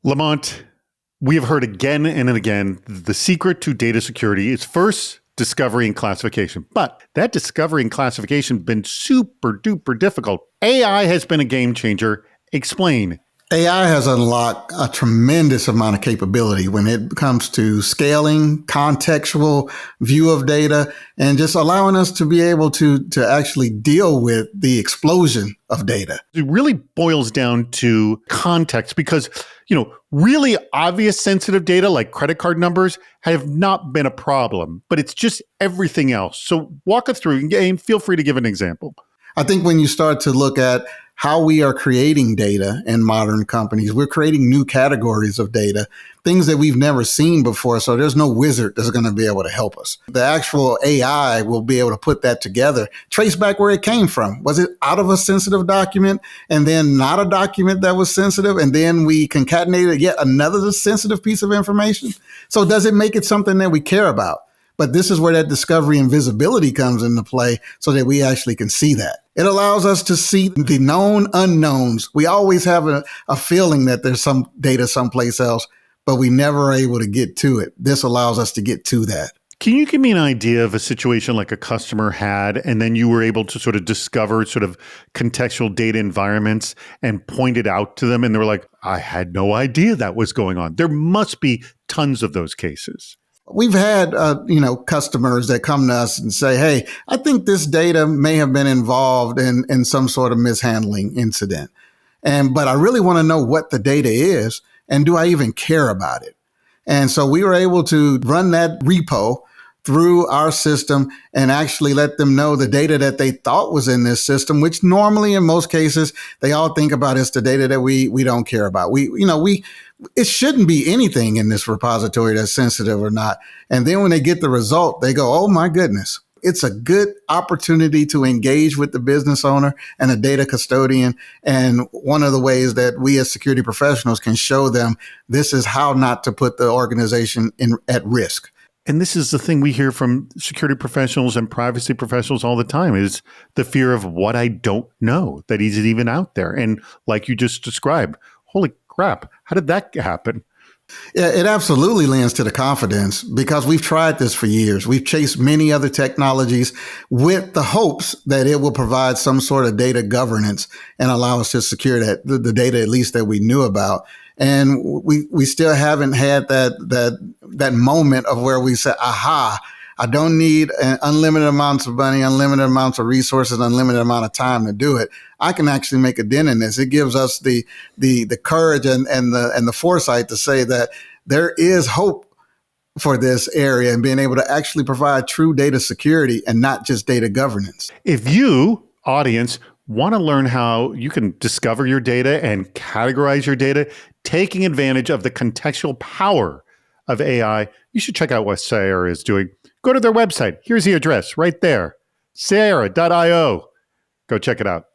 Lamont, we have heard again and again, the secret to data security is first discovery and classification. But that discovery and classification has been super duper difficult. AI has been a game changer. Explain. AI has unlocked a tremendous amount of capability when it comes to scaling, contextual view of data, and just allowing us to be able to actually deal with the explosion of data. It really boils down to context because, really obvious sensitive data like credit card numbers have not been a problem, but it's just everything else. So walk us through and feel free to give an example. I think when you start to look at how we are creating data in modern companies, we're creating new categories of data, things that we've never seen before. So there's no wizard that's going to be able to help us. The actual AI will be able to put that together, trace back where it came from. Was it out of a sensitive document and then not a document that was sensitive? And then we concatenated yet another sensitive piece of information. So does it make it something that we care about? But this is where that discovery and visibility comes into play so that we actually can see that. It allows us to see the known unknowns. We always have a feeling that there's some data someplace else, but we never are able to get to it. This allows us to get to that. Can you give me an idea of a situation like a customer had, and then you were able to sort of discover sort of contextual data environments and point it out to them, and they were like, I had no idea that was going on. There must be tons of those cases. We've had, customers that come to us and say, hey, I think this data may have been involved in some sort of mishandling incident. But I really want to know what the data is, and do I even care about it? And so we were able to run that repo through our system and actually let them know the data that they thought was in this system, which normally in most cases, they all think about is the data that we don't care about. It shouldn't be anything in this repository that's sensitive or not. And then when they get the result, they go, oh my goodness. It's a good opportunity to engage with the business owner and a data custodian. And one of the ways that we as security professionals can show them this is how not to put the organization at risk. And this is the thing we hear from security professionals and privacy professionals all the time is the fear of what I don't know that is even out there. And like you just described, holy crap, how did that happen? Yeah, it absolutely lends to the confidence because we've tried this for years. We've chased many other technologies with the hopes that it will provide some sort of data governance and allow us to secure the data at least that we knew about. And we still haven't had that moment of where we say, aha, I don't need unlimited amounts of money, unlimited amounts of resources, unlimited amount of time to do it. I can actually make a dent in this. It gives us the courage and the foresight to say that there is hope for this area and being able to actually provide true data security and not just data governance. If you, audience, want to learn how you can discover your data and categorize your data, taking advantage of the contextual power of AI, you should check out what Cyera is doing. Go to their website. Here's the address right there, Cyera.io. Go check it out.